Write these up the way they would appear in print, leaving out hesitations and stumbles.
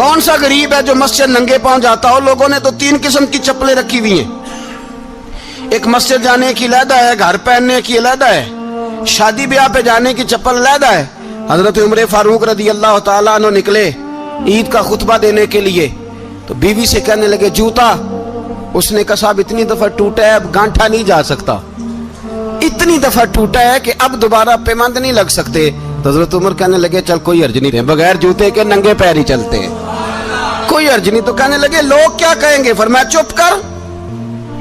کون سا غریب ہے جو مسجد ننگے پاؤں جاتا ہو؟ لوگوں نے تو 3 قسم کی چپلیں رکھی ہوئی ہیں، ایک مسجد جانے کی علیحدہ ہے، گھر پہننے کی علیحدہ ہے، شادی بیاہ پہ جانے کی چپل علیحدہ ہے۔ حضرت عمر فاروق رضی اللہ تعالیٰ عنہ نکلے عید کا خطبہ دینے کے لیے، تو بیوی سے کہنے لگے جوتا، اس نے کہا صاحب اتنی دفعہ ٹوٹا ہے اب گانٹھا نہیں جا سکتا، اتنی دفعہ ٹوٹا ہے کہ اب دوبارہ پیمند نہیں لگ سکتے۔ تو حضرت عمر کہنے لگے چل کوئی حرج نہیں، بغیر جوتے کے ننگے پیر ہی چلتے ہیں، کوئی حرج نہیں۔ تو کہنے لگے لوگ کیا کہیں گے؟ فرمایا چپ کر،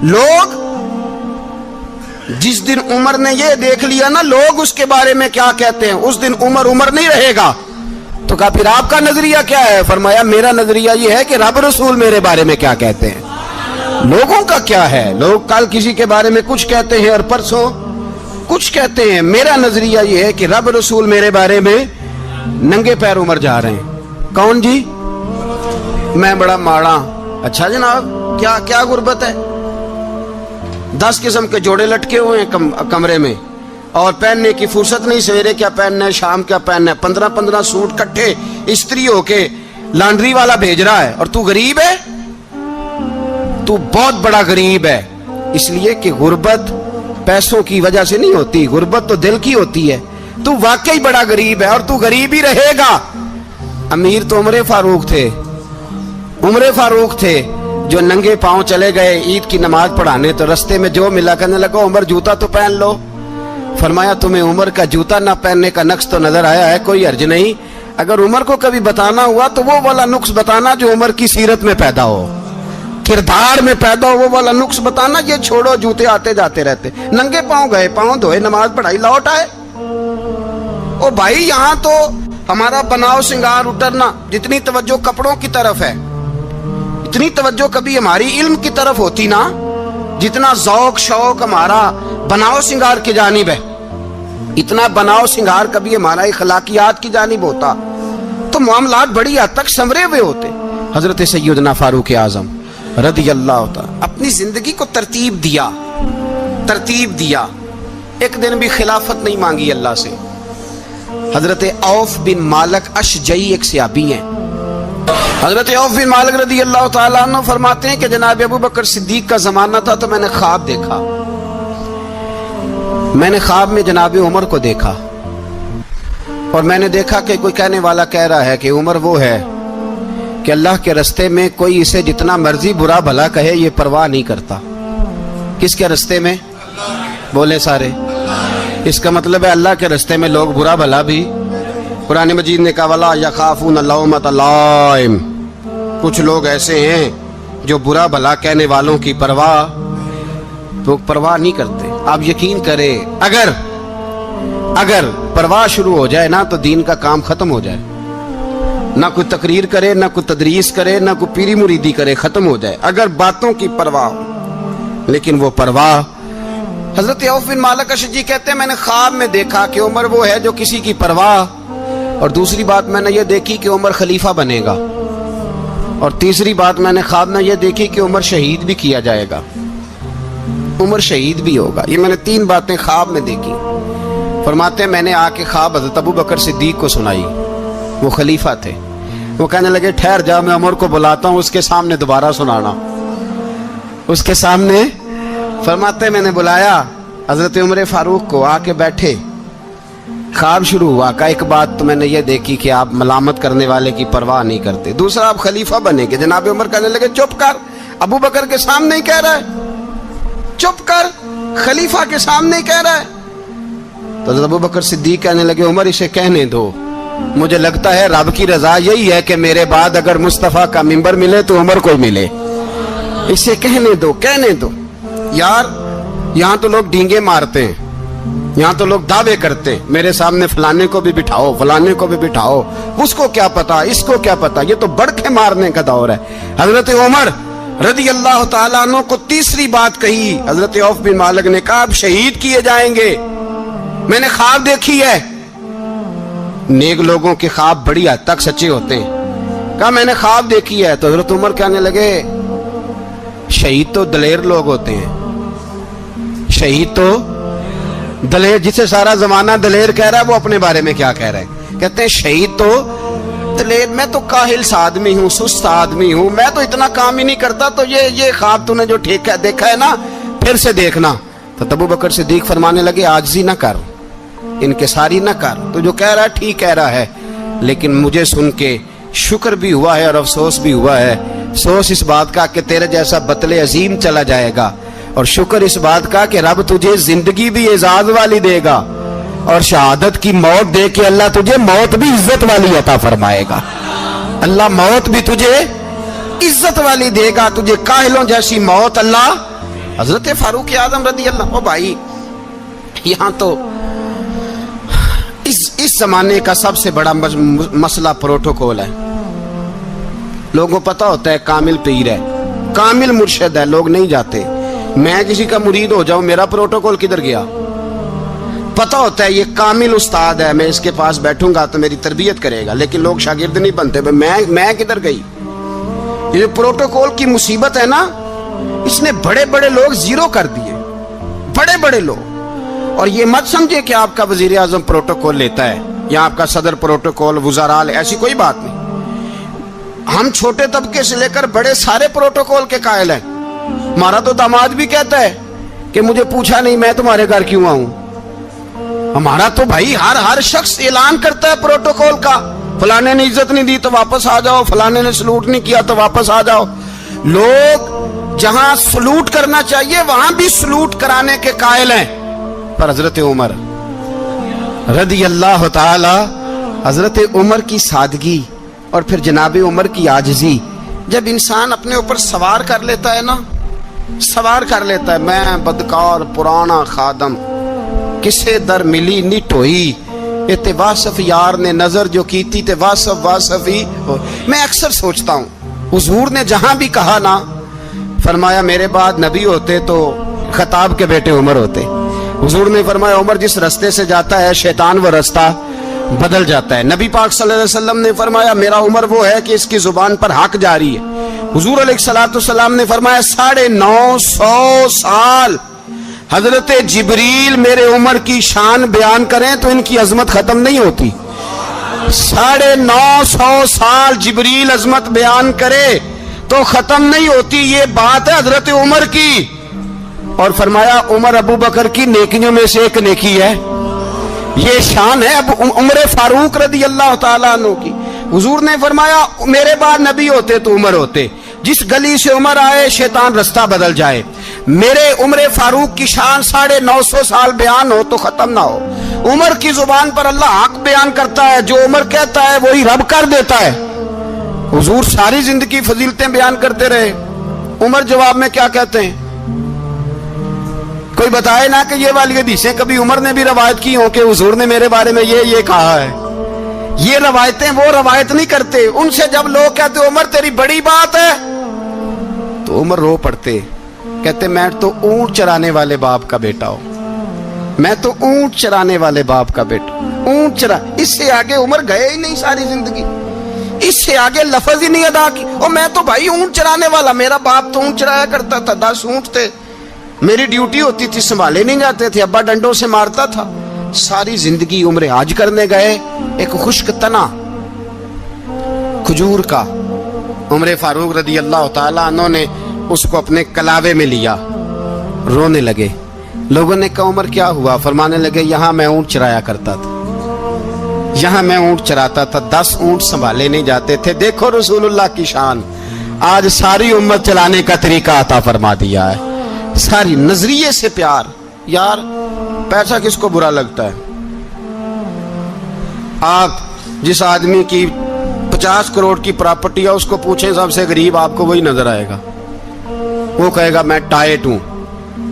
لوگ جس دن عمر نے یہ دیکھ لیا نا لوگ اس کے بارے میں کیا کہتے ہیں، اس دن عمر نہیں رہے گا۔ تو کہا پھر آپ کا نظریہ کیا ہے؟ فرمایا میرا نظریہ یہ ہے کہ رب رسول میرے بارے میں کیا کہتے ہیں، لوگوں کا کیا ہے؟ لوگ کل کسی کے بارے میں کچھ کہتے ہیں اور پرسوں کچھ کہتے ہیں، میرا نظریہ یہ ہے کہ رب رسول میرے بارے میں ننگے پیر عمر جا رہے ہیں۔ کون جی؟ میں بڑا ماڑا۔ اچھا جناب، کیا غربت ہے؟ 10 قسم کے جوڑے لٹکے ہوئے ہیں کمرے میں اور پہننے کی فرصت نہیں، سویرے کیا پہننا ہے، شام کیا پہننا ہے، 15 سوٹ کٹھے استری ہو کے لانڈری والا بھیج رہا ہے، اور تو غریب ہے، تو بہت بڑا غریب ہے۔ اس لیے کہ غربت پیسوں کی وجہ سے نہیں ہوتی، غربت تو دل کی ہوتی ہے۔ تو واقعی بڑا غریب ہے اور تو غریب ہی رہے گا۔ امیر تو عمر فاروق تھے جو ننگے پاؤں چلے گئے عید کی نماز پڑھانے، تو رستے میں جو ملا کہنے لگا عمر جوتا تو پہن لو۔ فرمایا تمہیں عمر کا جوتا نہ پہننے کا نقص تو نظر آیا ہے، کوئی حرج نہیں، اگر عمر کو کبھی بتانا ہوا تو وہ والا نقص بتانا جو عمر کی سیرت میں پیدا ہو، کردار میں پیدا ہو، وہ والا نقص بتانا، یہ چھوڑو جوتے آتے جاتے رہتے۔ ننگے پاؤں گئے، پاؤں دھوئے، نماز پڑھائی، لوٹ آئے۔ او بھائی یہاں تو ہمارا بناؤ سنگار اترنا، جتنی توجہ کپڑوں کی طرف ہے اتنی توجہ کبھی ہماری علم کی طرف ہوتی نا، جتنا ذوق شوق ہمارا بناؤ سنگار کی جانب ہے، اتنا بناؤ سنگار کبھی ہمارا اخلاقیات کی جانب ہوتا تو معاملات بڑی حد تک سنورے ہوئے ہوتے۔ حضرت سیدنا فاروق اعظم رضی اللہ تعالی اپنی زندگی کو ترتیب دیا۔ ایک دن بھی خلافت نہیں مانگی اللہ سے۔ حضرت عوف بن مالک اشجعی ایک صحابی ہیں، حضرت عوف بن مالک رضی اللہ تعالیٰ عنہ فرماتے ہیں کہ جناب ابو بکر صدیق کا زمانہ تھا تو میں نے خواب دیکھا، میں نے خواب میں جناب عمر کو دیکھا، اور میں نے دیکھا کہ کوئی کہنے والا کہہ رہا ہے کہ عمر وہ ہے کہ اللہ کے رستے میں کوئی اسے جتنا مرضی برا بھلا کہے یہ پرواہ نہیں کرتا۔ کس کے رستے میں؟ بولے سارے۔ اس کا مطلب ہے اللہ کے رستے میں لوگ برا بھلا بھی، قرآن مجید نے کہا وَلَا يَخَافُونَ لَوْمَةَ لَائِمٍ، کچھ لوگ ایسے ہیں جو برا بھلا کہنے والوں کی پرواہ نہیں کرتے۔ آپ یقین کریں اگر پرواہ شروع ہو جائے نا تو دین کا کام ختم ہو جائے، نہ کوئی تقریر کرے، نہ کوئی تدریس کرے، نہ کوئی پیری مریدی کرے، ختم ہو جائے اگر باتوں کی پرواہ ہو۔ لیکن وہ پرواہ، حضرت عوف بن مالک اشجعی کہتے ہیں میں نے خواب میں دیکھا کہ عمر وہ ہے جو کسی کی پرواہ، اور دوسری بات میں نے یہ دیکھی کہ عمر خلیفہ بنے گا، اور تیسری بات میں نے خواب میں یہ دیکھی کہ عمر شہید بھی کیا جائے گا، عمر شہید بھی ہوگا۔ یہ میں نے 3 باتیں خواب میں دیکھی۔ فرماتے ہیں میں نے آ کے خواب حضرت ابو بکر صدیق کو سنائی، وہ خلیفہ تھے، وہ کہنے لگے ٹھہر جا، میں عمر کو بلاتا ہوں، اس کے سامنے دوبارہ سنانا، اس کے سامنے۔ فرماتے ہیں میں نے بلایا حضرت عمر فاروق کو، آ کے بیٹھے، خواب شروع ہوا۔ کہ ایک بات تو میں نے یہ دیکھی کہ آپ ملامت کرنے والے کی پرواہ نہیں کرتے، دوسرا آپ خلیفہ بنے گے۔ جناب عمر کہنے لگے چپ کر، ابو بکر کے سامنے ہی کہہ رہا ہے، چپ کر، خلیفہ کے سامنے ہی کہہ رہا ہے۔ تو حضرت ابو بکر صدیق کہنے لگے عمر اسے کہنے دو، مجھے لگتا ہے رب کی رضا یہی ہے کہ میرے بعد اگر مصطفیٰ کا منبر ملے تو عمر کو ملے، اسے کہنے دو۔ یار یہاں تو لوگ ڈینگے مارتے ہیں، یہاں تو لوگ دعوے کرتے ہیں میرے سامنے فلانے کو بھی بٹھاؤ، فلانے کو بھی بٹھاؤ، اس کو کیا پتا، اس کو کیا پتا، یہ تو بڑکے مارنے کا دور ہے۔ حضرت عمر رضی اللہ تعالیٰ عنہ کو تیسری بات کہی، حضرت عوف بن مالک نے کہا اب شہید کیے جائیں گے، میں نے خواب دیکھی ہے۔ نیک لوگوں کے خواب بڑی حد تک سچے ہوتے ہیں۔ کہا میں نے خواب دیکھی ہے۔ تو حضرت عمر کہنے لگے شہید تو دلیر لوگ ہوتے ہیں، شہید تو دلیر، جسے سارا زمانہ دلیر کہہ رہا ہے وہ اپنے بارے میں کیا کہہ رہا ہے؟ کہتے ہیں شہید تو بتلے میں تو کاہل سا آدمی ہوں، سست آدمی ہوں، میں تو اتنا کام ہی نہیں کرتا، تو یہ خواب تو نے جو دیکھا ہے نا پھر سے دیکھنا۔ تو ابو بکر صدیق فرمانے لگے عاجزی نہ کر، انکساری نہ کر، تو جو کہہ رہا ہے ٹھیک کہہ رہا ہے، لیکن مجھے سن کے شکر بھی ہوا ہے اور افسوس بھی ہوا ہے۔ افسوس اس بات کا کہ تیرے جیسا بطل عظیم چلا جائے گا، اور شکر اس بات کا کہ رب تجھے زندگی بھی اعزاز والی دے گا، اور شہادت کی موت دے کے اللہ تجھے موت بھی عزت والی عطا فرمائے گا۔ اللہ موت بھی تجھے عزت والی دے گا، تجھے کاہلوں جیسی موت اللہ۔ حضرت فاروق اعظم رضی اللہ، او بھائی یہاں تو اس زمانے کا سب سے بڑا مسئلہ پروٹوکول ہے۔ لوگوں پتہ ہوتا ہے کامل پیر ہے، کامل مرشد ہے، لوگ نہیں جاتے۔ میں کسی کا مرید ہو جاؤں، میرا پروٹوکول کدھر گیا؟ پتہ ہوتا ہے یہ کامل استاد ہے، میں اس کے پاس بیٹھوں گا تو میری تربیت کرے گا، لیکن لوگ شاگرد نہیں بنتے۔ میں کدھر گئی؟ یہ پروٹوکول کی مصیبت ہے نا، اس نے بڑے بڑے لوگ زیرو کر دیے، بڑے بڑے لوگ۔ اور یہ مت سمجھے کہ آپ کا وزیر اعظم پروٹوکول لیتا ہے یا آپ کا صدر پروٹوکول، وزراء، ایسی کوئی بات نہیں۔ ہم چھوٹے طبقے سے لے کر بڑے سارے پروٹوکول کے قائل ہیں۔ ہمارا تو داماد بھی کہتا ہے کہ مجھے پوچھا نہیں میں تمہارے گھر کیوں آؤں۔ ہمارا تو بھائی ہر شخص اعلان کرتا ہے پروٹوکول کا، فلانے نے عزت نہیں دی تو واپس آ جاؤ، فلانے نے سلوٹ نہیں کیا تو واپس آ جاؤ۔ لوگ جہاں سلوٹ کرنا چاہیے وہاں بھی سلوٹ کرانے کے قائل ہیں۔ پر حضرت عمر رضی اللہ تعالی، حضرت عمر کی سادگی اور پھر جناب عمر کی عاجزی، جب انسان اپنے اوپر سوار کر لیتا ہے نا، سوار کر لیتا ہے، میں بدکار پرانا خادم، کسے در ملی نٹ ہوئی، تے واصف یار نے نظر جو کی تھی تے واصف ہی ہو۔ میں اکثر سوچتا ہوں حضور نے جہاں بھی کہا نا، فرمایا میرے بعد نبی ہوتے تو خطاب کے بیٹے عمر ہوتے۔ حضور نے فرمایا عمر جس رستے سے جاتا ہے شیطان وہ رستہ بدل جاتا ہے۔ نبی پاک صلی اللہ علیہ وسلم نے فرمایا میرا عمر وہ ہے کہ اس کی زبان پر حق جاری ہے۔ حضور علیہ السلام نے فرمایا 950 سال حضرت جبریل میرے عمر کی شان بیان کریں تو ان کی عظمت ختم نہیں ہوتی۔ 950 سال جبریل عظمت بیان کرے تو ختم نہیں ہوتی۔ یہ بات ہے حضرت عمر کی، اور فرمایا عمر ابو بکر کی نیکیوں میں سے ایک نیکی ہے، یہ شان ہے اب عمر فاروق رضی اللہ تعالیٰ عنہ کی۔ حضور نے فرمایا میرے بعد نبی ہوتے تو عمر ہوتے، جس گلی سے عمر آئے شیطان رستہ بدل جائے۔ میرے عمر فاروق کی شان 950 سال بیان ہو تو ختم نہ ہو۔ عمر کی زبان پر اللہ حق بیان کرتا ہے، جو عمر کہتا ہے وہی رب کر دیتا ہے۔ حضور ساری زندگی فضیلتیں بیان کرتے رہے، عمر جواب میں کیا کہتے ہیں؟ کوئی بتائے نا کہ یہ والی حدیثیں کبھی عمر نے بھی روایت کی ہوں کہ حضور نے میرے بارے میں یہ کہا ہے۔ یہ روایتیں وہ روایت نہیں کرتے، ان سے جب لوگ کہتے عمر تیری بڑی بات ہے تو عمر رو پڑتے، کہتے میں تو اونٹ چرانے والے باپ کا بیٹا ہوں، میں تو اونٹ چرانے والے باپ کا بیٹا، اونٹ چرا۔ اس سے آگے عمر گئے ہی نہیں ساری زندگی، اس سے آگے لفظ ہی نہیں ادا کی۔ اور میں تو بھائی اونٹ چرانے والا، میرا باپ تو اونٹ چرایا کرتا تھا، 10 اونٹ تھے، میری ڈیوٹی ہوتی تھی، سنبھالے نہیں جاتے تھے، ابا ڈنڈوں سے مارتا تھا۔ ساری زندگی عمر حج کرنے گئے، ایک خشک تنا کھجور کا عمر فاروق رضی اللہ تعالیٰ عنہ نے اس کو اپنے کلاوے میں لیا، رونے لگے۔ لوگوں نے کہا عمر کیا ہوا؟ فرمانے لگے یہاں میں اونٹ چرایا کرتا تھا، یہاں میں اونٹ چراتا تھا، 10 اونٹ سنبھالے نہیں جاتے تھے۔ دیکھو رسول اللہ کی شان، آج ساری امت چلانے کا طریقہ عطا فرما دیا ہے، ساری نظریے سے پیار۔ یار پیسہ کس کو برا لگتا ہے؟ آپ جس آدمی کی 50 کروڑ کی پراپرٹی ہے اس کو پوچھیں سب سے غریب، آپ کو وہی نظر آئے گا، وہ کہے گا میں ٹائٹ ہوں۔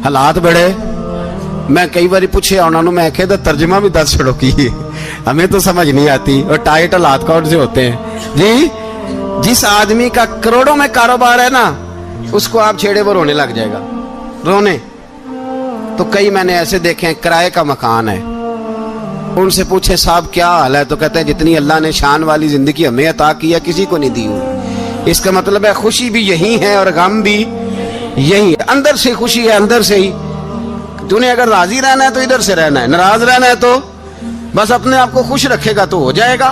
حالات بڑے، میں کئی بار پوچھے انہوں نے، میں کہتا ترجمہ بھی 10 چھڑو کی، ہمیں تو سمجھ نہیں آتی، اور ٹائٹ حالات کون سے ہوتے ہیں جی؟ جس آدمی کا کروڑوں میں کاروبار ہے نا، اس کو آپ چھیڑے وہ رونے لگ جائے گا، رونے۔ تو کئی میں نے ایسے دیکھے ہیں کرائے کا مکان ہے، ان سے پوچھے صاحب کیا حال ہے، تو کہتے ہیں جتنی اللہ نے شان والی زندگی ہمیں عطا کی ہے کسی کو نہیں دی ہوئی۔ اس کا مطلب ہے خوشی بھی یہی ہے اور غم بھی یہی ہے، اندر سے خوشی ہے، اندر سے ہی۔ تو نے اگر راضی رہنا ہے تو ادھر سے رہنا ہے، ناراض رہنا ہے تو بس اپنے آپ کو خوش رکھے گا تو ہو جائے گا۔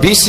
20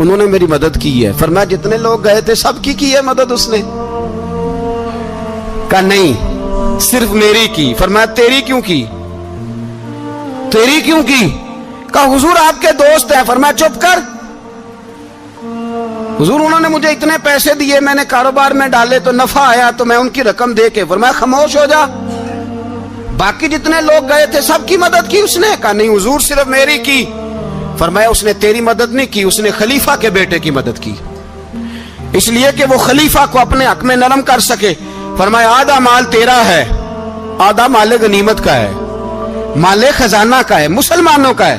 انہوں نے میری مدد کی ہے. فرمایا جتنے لوگ گئے تھے سب کی ہے مدد اس نے؟ کہا نہیں صرف میری کی. فرمایا تیری کیوں کی؟ تیری کیوں کی؟ کہا حضور آپ کے دوست ہیں. فرمایا چپ کر حضور انہوں نے مجھے اتنے پیسے دیے, میں نے کاروبار میں ڈالے تو نفع آیا تو میں ان کی رقم دے کے. فرمایا خاموش ہو جا, باقی جتنے لوگ گئے تھے سب کی مدد کی اس نے؟ کہا نہیں حضور صرف میری کی. فرمایا اس نے تیری مدد نہیں کی, اس نے خلیفہ کے بیٹے کی مدد کی, اس لیے کہ وہ خلیفہ کو اپنے حق میں نرم کر سکے. فرمایا آدھا مال تیرا ہے, آدھا مال غنیمت کا ہے, مال خزانہ کا ہے, مسلمانوں کا ہے,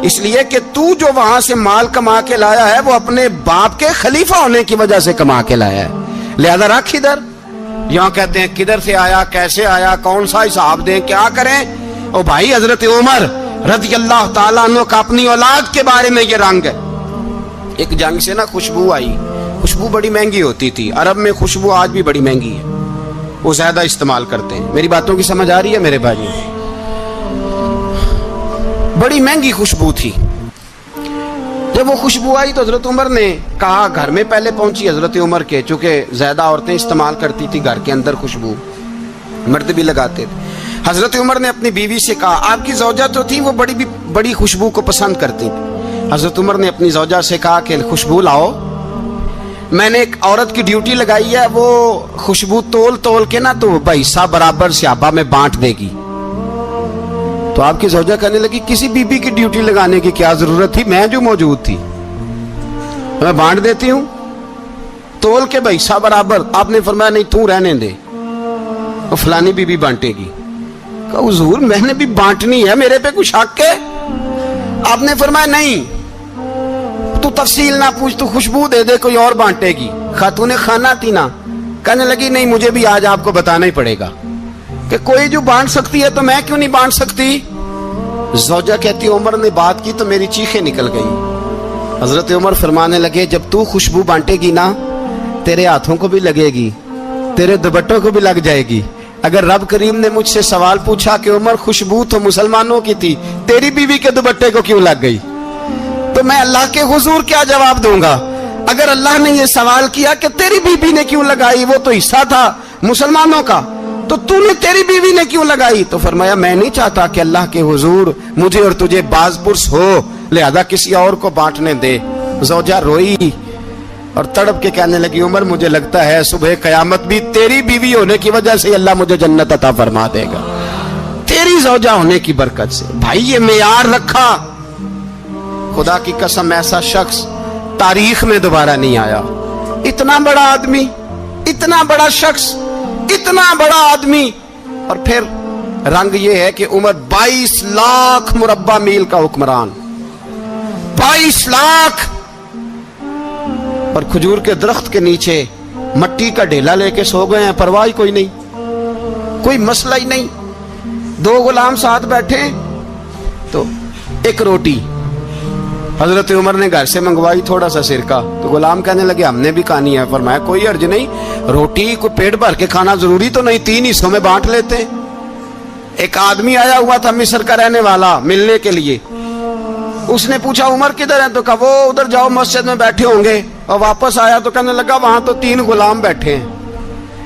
اس لیے کہ تو جو وہاں سے مال کما کے لایا ہے وہ اپنے باپ کے خلیفہ ہونے کی وجہ سے کما کے لایا ہے, لہذا رکھ ادھر. یہاں کہتے ہیں کدھر سے آیا, کیسے آیا, کون سا حساب دیں, کیا کریں. او بھائی حضرت عمر رضی اللہ تعالیٰ عنہ کا اپنی اولاد کے بارے میں یہ رنگ ہے. ایک جنگ سے نا خوشبو آئی, خوشبو بڑی مہنگی ہوتی تھی, عرب میں خوشبو آج بھی بڑی مہنگی ہے, وہ زیادہ استعمال کرتے ہیں. میری باتوں کی سمجھ آ رہی ہے میرے بھائی؟ بڑی مہنگی خوشبو تھی. جب وہ خوشبو آئی تو حضرت عمر نے کہا, گھر میں پہلے پہنچی حضرت عمر کے, چونکہ زیادہ عورتیں استعمال کرتی تھی گھر کے اندر خوشبو, مرد بھی لگاتے تھے. حضرت عمر نے اپنی بیوی سے کہا, آپ کی زوجہ تو تھی وہ بڑی خوشبو کو پسند کرتی تھی. حضرت عمر نے اپنی زوجہ سے کہا کہ خوشبو لاؤ, میں نے ایک عورت کی ڈیوٹی لگائی ہے, وہ خوشبو تول کے نا تو حصہ برابر صحابہ میں بانٹ دے گی. تو آپ کی زوجہ کہنے لگی کسی بی بی کی ڈیوٹی لگانے کی کیا ضرورت تھی, میں جو موجود تھی میں بانٹ دیتی ہوں تول کے حصہ برابر. آپ نے فرمایا نہیں تو رہنے دے, وہ فلانی بی بی بانٹے گی. کہا حضور میں نے بھی بانٹنی ہے, میرے پہ کچھ حق ہے؟ آپ نے فرمایا نہیں تو تفصیل نہ پوچھ, تو خوشبو دے دے, کوئی اور بانٹے گی. خاتون خانہ تھی نا, کہنے لگی نہیں مجھے بھی آج آپ کو بتانا ہی پڑے گا کہ کوئی جو بانٹ سکتی ہے تو میں کیوں نہیں بانٹ سکتی. زوجہ کہتی عمر نے بات کی تو میری چیخیں نکل گئی. حضرت عمر فرمانے لگے جب تو خوشبو بانٹے گی نا تیرے ہاتھوں کو بھی لگے گی, تیرے دوپٹوں کو بھی لگ جائے گی. اگر رب کریم نے مجھ سے سوال پوچھا کہ عمر خوشبو تو مسلمانوں کی تھی, تیری بیوی کے دوپٹے کو کیوں لگ گئی, تو میں اللہ کے حضور کیا جواب دوں گا؟ اگر اللہ نے یہ سوال کیا کہ تیری بیوی نے کیوں لگائی, وہ تو حصہ تھا مسلمانوں کا, تو نے تیری بیوی نے کیوں لگائی؟ تو فرمایا میں نہیں چاہتا کہ اللہ کے حضور مجھے اور تجھے باز پرس ہو, لہذا کسی اور کو بانٹنے دے. زوجہ روئی اور تڑپ کے کہنے لگی عمر مجھے لگتا ہے صبح قیامت بھی تیری بیوی ہونے کی وجہ سے اللہ مجھے جنت عطا فرما دے گا, تیری زوجہ ہونے کی برکت سے. بھائی یہ معیار رکھا, خدا کی قسم ایسا شخص تاریخ میں دوبارہ نہیں آیا. اتنا بڑا آدمی, اتنا بڑا شخص, اتنا بڑا آدمی, اور پھر رنگ یہ ہے کہ عمر 22 لاکھ مربع میل کا حکمران, 22 لاکھ, اور کھجور کے درخت کے نیچے مٹی کا ڈھیلا لے کے سو گئے ہیں, پرواہ کوئی نہیں, کوئی مسئلہ ہی نہیں. 2 غلام ساتھ بیٹھے تو ایک روٹی حضرت عمر نے گھر سے منگوائی, تھوڑا سا سرکہ, تو غلام کہنے لگے ہم نے بھی کھانی ہے. فرمایا کوئی حرج نہیں, روٹی کو پیٹ بھر کے کھانا ضروری تو نہیں, 3 حصوں میں بانٹ لیتے. ایک آدمی آیا ہوا تھا مصر کا رہنے والا ملنے کے لیے, اس نے پوچھا عمر کدھر ہیں, تو کہا وہ ادھر جاؤ مسجد میں بیٹھے ہوں گے. اور واپس آیا تو کہنے لگا وہاں تو 3 غلام بیٹھے ہیں,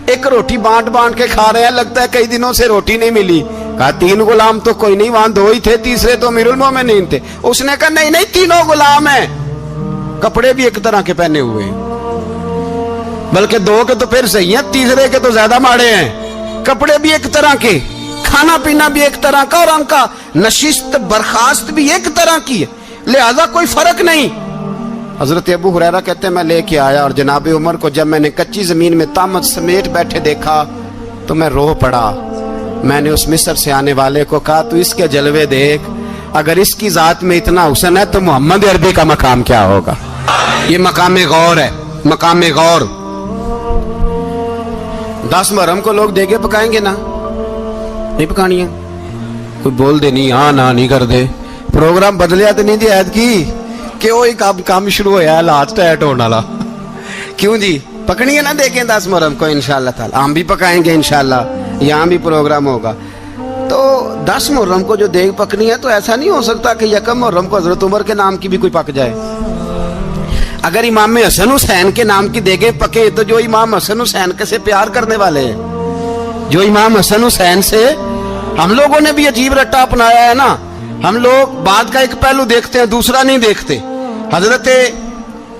ایک روٹی بانٹ کے کھا رہے ہیں, لگتا ہے کئی دنوں سے روٹی نہیں ملی. کہا 3 غلام تو کوئی نہیں, وہاں 2 ہی تھے, تیسرے تو امیر المومنین تھے. اس نے کہا نہیں 3 غلام ہیں, کپڑے بھی ایک طرح کے پہنے ہوئے ہیں, بلکہ 2 کے تو پھر صحیح ہیں, تیسرے کے تو زیادہ ماڑے ہیں. کپڑے بھی ایک طرح کے, کھانا پینا بھی ایک طرح کا, اور ان کا نشست برخاست بھی ایک طرح کی ہے, لہذا کوئی فرق نہیں. حضرت ابو ہریرہ کہتے ہیں میں لے کے آیا, اور جناب عمر کو جب میں نے کچی زمین میں تامت سمیٹ بیٹھے دیکھا تو میں رو پڑا. میں نے اس مصر سے آنے والے کو کہا تو اس کے جلوے دیکھ, اگر اس کی ذات میں اتنا حسن ہے تو محمد عربی کا مقام کیا ہوگا. یہ مقام غور ہے, مقام غور. 10 محرم کو لوگ دیگے پکائیں گے نا, نہیں پکانی ہے, کوئی بول دے نہیں, ہاں نہ نہیں کر دے, پروگرام بدلیا تو نہیں دی عید کی کہ وہی کام شروع ہوا ہے لاسٹ ٹائٹ ہونے والا. کیوں جی پکڑی ہے نا دیکھیں 10 محرم کو انشاءاللہ تعالی, ہم بھی پکائیں گے انشاءاللہ, یہاں بھی پروگرام ہوگا. تو 10 محرم کو جو دیگ پکنی ہے تو ایسا نہیں ہو سکتا کہ 1 محرم کو حضرت عمر کے نام کی بھی کوئی پک جائے. اگر امام حسن حسین کے نام کی دیگیں پکے تو جو امام حسن حسین کے سے پیار کرنے والے ہیں، جو امام حسن حسین سے، ہم لوگوں نے بھی عجیب رٹا اپنایا ہے نا، ہم لوگ بات کا ایک پہلو دیکھتے ہیں دوسرا نہیں دیکھتے۔ حضرت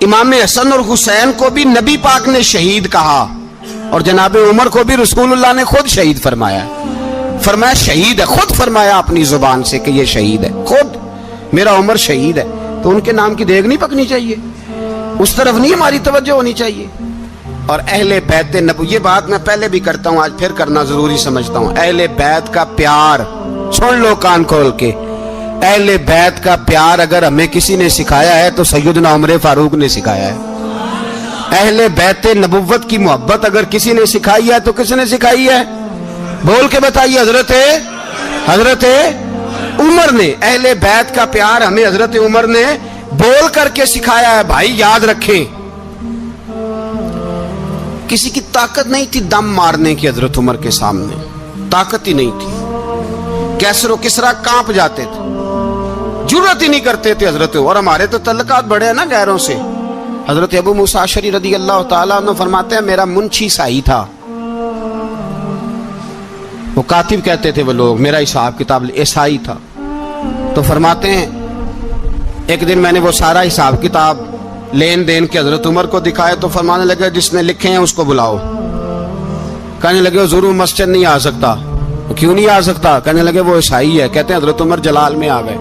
امام حسن اور حسین کو بھی نبی پاک نے شہید کہا، اور جناب عمر کو بھی رسول اللہ نے خود شہید فرمایا، فرمایا شہید ہے، خود فرمایا اپنی زبان سے کہ یہ شہید ہے، خود میرا عمر شہید ہے۔ تو ان کے نام کی دیگ نہیں پکنی چاہیے، اس طرف نہیں ہماری توجہ ہونی چاہیے۔ اور اہل بیت نبوی، یہ بات میں پہلے بھی کرتا ہوں، آج پھر کرنا ضروری سمجھتا ہوں، اہل بیت کا پیار، سن لو کان کھول کے، اہل بیت کا پیار اگر ہمیں کسی نے سکھایا ہے تو سیدنا عمر فاروق نے سکھایا ہے۔ اہل بیت نبوت کی محبت اگر کسی نے سکھائی ہے تو کس نے سکھائی ہے؟ بول کے بتائیے، حضرت عمر نے۔ اہل بیت کا پیار ہمیں حضرت عمر نے بول کر کے سکھایا ہے۔ بھائی یاد رکھیں، کسی کی طاقت نہیں تھی دم مارنے کی حضرت عمر کے سامنے، طاقت ہی نہیں تھی، کیسر و کسرا کانپ جاتے تھے، جرأت ہی نہیں کرتے تھے حضرت۔ اور ہمارے تو تعلقات بڑے ہیں نا غیروں سے۔ حضرت ابو موسیٰ اشعری رضی اللہ تعالیٰ عنہ فرماتے ہیں میرا منشی سائی تھا، وہ کاتب کہتے تھے وہ لوگ، میرا حساب کتاب عیسائی تھا۔ تو فرماتے ہیں ایک دن میں نے وہ سارا حساب کتاب لین دین کے حضرت عمر کو دکھائے تو فرمانے لگے جس نے لکھے ہیں اس کو بلاؤ۔ کہنے لگے ضرور مسجد نہیں آ سکتا۔ کیوں نہیں آ سکتا؟ کہنے لگے وہ عیسائی ہے۔ کہتے ہیں حضرت عمر جلال میں آ گئے۔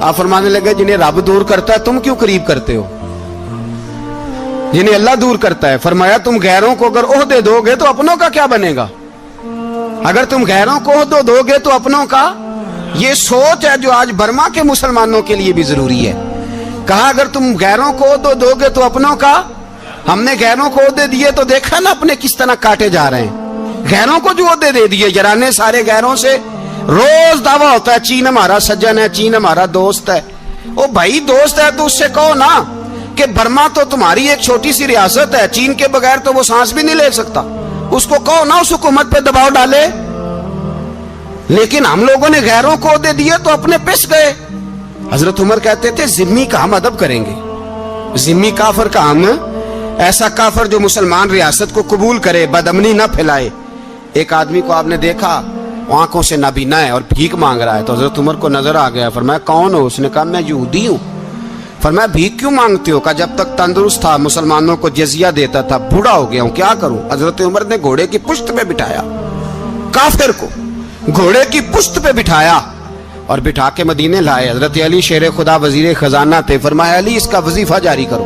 آپ فرمانے لگے جنہیں رب دور کرتا ہے تم کیوں قریب کرتے ہو؟ جنہیں اللہ دور کرتا ہے۔ فرمایا تم غیروں کو اگر عہدے دو گے تو اپنوں کا کیا بنے گا؟ اگر تم غیروں کو عہدے دو گے تو اپنوں کا۔ یہ سوچ ہے جو آج برما کے مسلمانوں کے لیے بھی ضروری ہے۔ کہا اگر تم غیروں کو عہدے دو گے تو اپنوں کا۔ ہم نے غیروں کو عہدے دیے تو دیکھا نا اپنے کس طرح کاٹے جا رہے ہیں۔ غیروں کو جو عہدے دے دیے جرانے سارے غیروں سے، روز دعویٰ ہوتا ہے چین ہمارا سجن ہے، چین ہمارا دوست ہے۔ او بھائی دوست ہے تو اس سے کہو نا کہ برما تو تمہاری ایک چھوٹی سی ریاست ہے، چین کے بغیر تو وہ سانس بھی نہیں لے سکتا، اس کو کہو نا اس حکومت پہ دباؤ ڈالے۔ لیکن ہم لوگوں نے غیروں کو عہدے دیے تو اپنے پس گئے۔ حضرت عمر کہتے تھے ذمی کا ہم ادب کریں گے، ذمی کافر کا ہم، ایسا کافر جو مسلمان ریاست کو قبول کرے، بدامنی نہ پھیلائے۔ ایک آدمی کو آپ نے دیکھا آنکھوں سے نابینا ہے اور بھیک مانگ رہا ہے، تو حضرت عمر کو نظر آ گیا، فرمایا کون ہو؟ اس نے کہا میں یہودی ہوں۔ فرمایا بھیک کیوں مانگتے ہو؟ کہا جب تک تندرست تھا مسلمانوں کو جزیہ دیتا تھا، بوڑھا ہو گیا ہوں کیا کروں؟ حضرت عمر نے گھوڑے کی پشت پہ بٹھایا کافر کو، گھوڑے کی پشت پہ بٹھایا اور بٹھا کے مدینے لائے۔ حضرت علی شیر خدا وزیر خزانہ تھے، فرمایا علی اس کا وظیفہ جاری کرو۔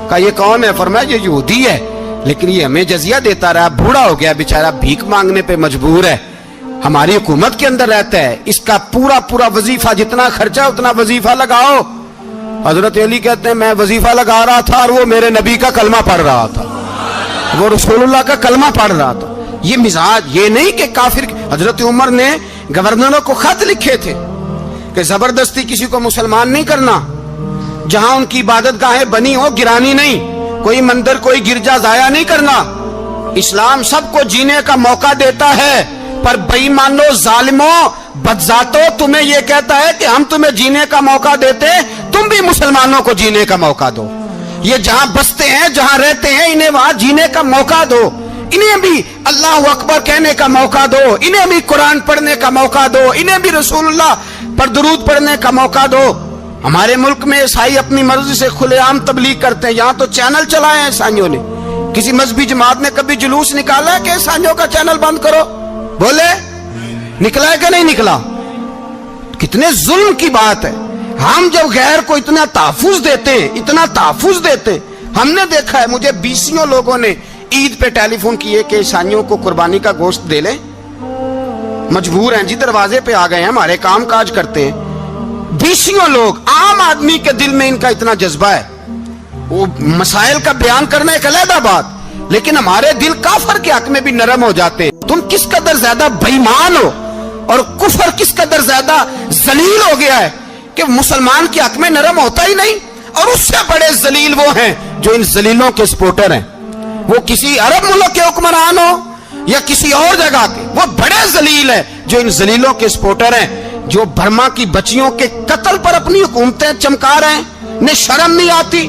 کہا یہ کون ہے؟ فرمایا یہ یہودی ہے لیکن یہ ہمیں جزیہ دیتا رہا، بوڑھا ہو گیا بیچارہ، بھیک مانگنے پہ مجبور ہے، ہماری حکومت کے اندر رہتا ہے، اس کا پورا وظیفہ جتنا خرچہ اتنا وظیفہ لگاؤ۔ حضرت علی کہتے ہیں میں وظیفہ لگا رہا تھا اور وہ میرے نبی کا کلمہ پڑھ رہا تھا، وہ رسول اللہ کا کلمہ پڑھ رہا تھا۔ یہ مزاج، یہ نہیں کہ کافر۔ حضرت عمر نے گورنروں کو خط لکھے تھے کہ زبردستی کسی کو مسلمان نہیں کرنا، جہاں ان کی عبادت گاہیں بنی ہو گرانی نہیں، کوئی مندر کوئی گرجا ضائع نہیں کرنا۔ اسلام سب کو جینے کا موقع دیتا ہے، پر بے ایمانو ظالموں بدذاتوں تمہیں یہ کہتا ہے کہ ہم تمہیں جینے کا موقع دیتے، تم بھی مسلمانوں کو جینے کا موقع دو۔ یہ جہاں بستے ہیں جہاں رہتے ہیں انہیں وہاں جینے کا موقع دو، انہیں بھی اللہ اکبر کہنے کا موقع دو، انہیں بھی قرآن پڑھنے کا موقع دو، انہیں بھی رسول اللہ پر درود پڑھنے کا موقع دو۔ ہمارے ملک میں عیسائی اپنی مرضی سے کھلے عام تبلیغ کرتے ہیں، یہاں تو چینل چلائے ہیں عیسائیوں نے۔ کسی مذہبی جماعت نے کبھی جلوس نکالا ہے کہ عیسائیوں کا چینل بند کرو؟ بولے نکلا ہے کہ نہیں نکلا؟ کتنے ظلم کی بات ہے۔ ہم جب غیر کو اتنا تحفظ دیتے ہیں، اتنا تحفظ دیتے ہیں، ہم نے دیکھا ہے مجھے بیسیوں لوگوں نے عید پہ ٹیلی فون کیے کہ عیسائیوں کو قربانی کا گوشت دے لیں، مجبور ہیں جی، دروازے پہ آ گئے ہیں، ہمارے کام کاج کرتے ہیں۔ بیسیوں لوگ، عام آدمی کے دل میں ان کا اتنا جذبہ ہے، وہ مسائل کا بیان کرنا ایک علیحدہ بات، لیکن ہمارے دل کافر کے حق میں بھی نرم ہو جاتے ہیں۔ تم کس قدر زیادہ بے ایمان ہو اور کفر کس قدر زیادہ ذلیل ہو گیا ہے کہ مسلمان کے حق میں نرم ہوتا ہی نہیں۔ اور اس سے بڑے ذلیل وہ ہیں جو ان ذلیلوں کے سپورٹر ہیں، وہ کسی عرب ملک کے حکمران ہو یا کسی اور جگہ کے، وہ بڑے ذلیل ہیں جو ان ذلیلوں کے سپورٹر ہیں، جو برما کی بچیوں کے قتل پر اپنی حکومتیں چمکا رہے ہیں۔ انہیں شرم نہیں آتی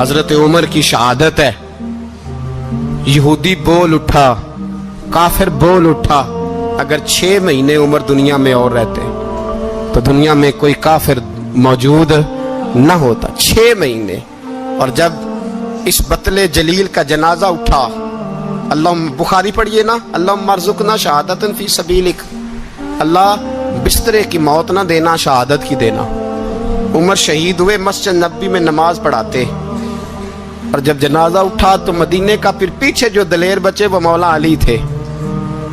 حضرت عمر کی شہادت ہے. یہودی بول اٹھا, کافر بول اٹھا, اگر 6 مہینے عمر دنیا میں اور رہتے تو دنیا میں کوئی کافر موجود نہ ہوتا. 6 مہینے. اور جب اس بطل جلیل کا جنازہ اٹھا, اللہ بخاری پڑھیے نا, اللہم ارزقنا شہادت فی سبیلک, اللہ بسترے کی موت نہ دینا, شہادت کی دینا. عمر شہید ہوئے, مسجد نبی میں نماز پڑھاتے, اور جب جنازہ اٹھا تو مدینے کا پھر پیچھے جو دلیر بچے وہ مولا علی تھے.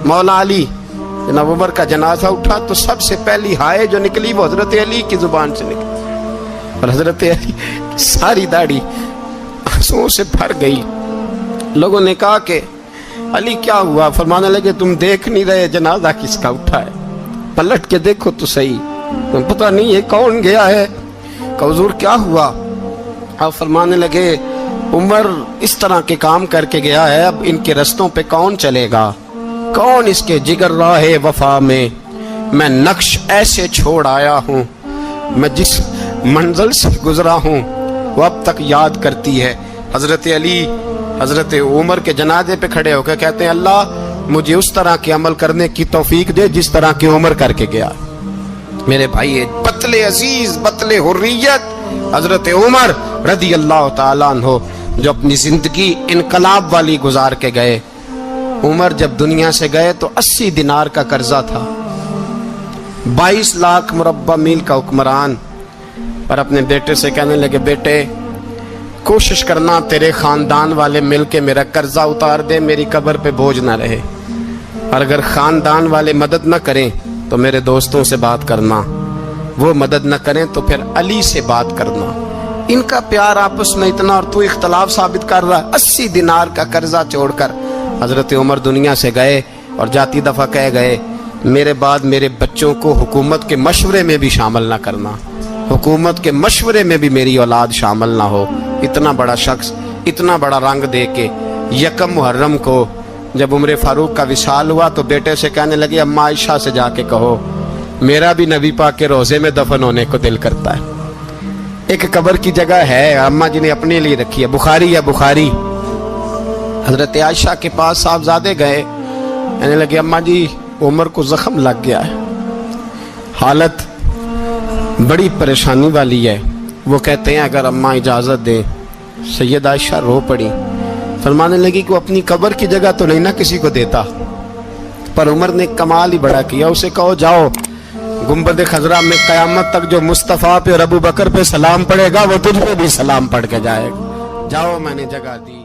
مولا علی, جناب عمر کا جنازہ اٹھا تو سب سے پہلی ہائے جو نکلی وہ حضرت علی کی زبان سے نکلی, اور حضرت علی ساری داڑھی آنسوؤں سے بھر گئی. لوگوں نے کہا کہ علی کیا ہوا؟ فرمانے لگے تم دیکھ نہیں رہے جنازہ کس کا اٹھا ہے, پلٹ کے دیکھو تو صحیح, تم پتہ نہیں یہ کون گیا ہے. کہ حضور کیا ہوا؟ آپ فرمانے لگے عمر اس طرح کے کام کر کے گیا ہے, اب ان کے رستوں پہ کون چلے گا؟ کون اس کے جگر راہ وفا میں؟ میں نقش ایسے چھوڑ آیا ہوں, میں جس منزل سے گزرا ہوں وہ اب تک یاد کرتی ہے. حضرت علی حضرت عمر کے جنازے پہ کھڑے ہو کے کہتے ہیں اللہ مجھے اس طرح کے عمل کرنے کی توفیق دے جس طرح کی عمر کر کے گیا. میرے بھائی, بطل عزیز, بطل حریت حضرت عمر رضی اللہ تعالیٰ عنہ, جو اپنی زندگی انقلاب والی گزار کے گئے. عمر جب دنیا سے گئے تو 80 دینار کا قرضہ تھا. 22 لاکھ مربع میل کا حکمران, پر اپنے بیٹے سے کہنے لگے بیٹے کوشش کرنا تیرے خاندان والے مل کے میرا قرضہ اتار دے, میری قبر پہ بوجھ نہ رہے, اور اگر خاندان والے مدد نہ کریں تو میرے دوستوں سے بات کرنا, وہ مدد نہ کریں تو پھر علی سے بات کرنا. ان کا پیار آپس میں اتنا, اور تو اختلاف ثابت کر رہا. 80 دینار کا قرضہ چھوڑ کر حضرت عمر دنیا سے گئے, اور جاتی دفعہ کہہ گئے میرے بعد میرے بچوں کو حکومت کے مشورے میں بھی شامل نہ کرنا, حکومت کے مشورے میں بھی میری اولاد شامل نہ ہو. اتنا بڑا شخص اتنا بڑا رنگ دے کے 1 محرم کو جب عمر فاروق کا وصال ہوا تو بیٹے سے کہنے لگے اماں عائشہ سے جا کے کہو میرا بھی نبی پاک کے روزے میں دفن ہونے کو دل کرتا ہے. ایک قبر کی جگہ ہے اماں جی نے اپنے لیے رکھی ہے, بخاری یا بخاری. حضرت عائشہ کے پاس صاحبزادے گئے, کہنے لگے اماں جی عمر کو زخم لگ گیا ہے, حالت بڑی پریشانی والی ہے. وہ کہتے ہیں اگر اماں اجازت دیں. سید عائشہ رو پڑی, فرمانے لگی کہ وہ اپنی قبر کی جگہ تو نہیں نہ کسی کو دیتا, پر عمر نے کمال ہی بڑا کیا. اسے کہو جاؤ گنبد خضرا میں قیامت تک جو مصطفیٰ پہ اور ابو بکر پہ سلام پڑے گا وہ تجھ پہ بھی سلام پڑھ کے جائے گا, جاؤ میں نے جگہ دی.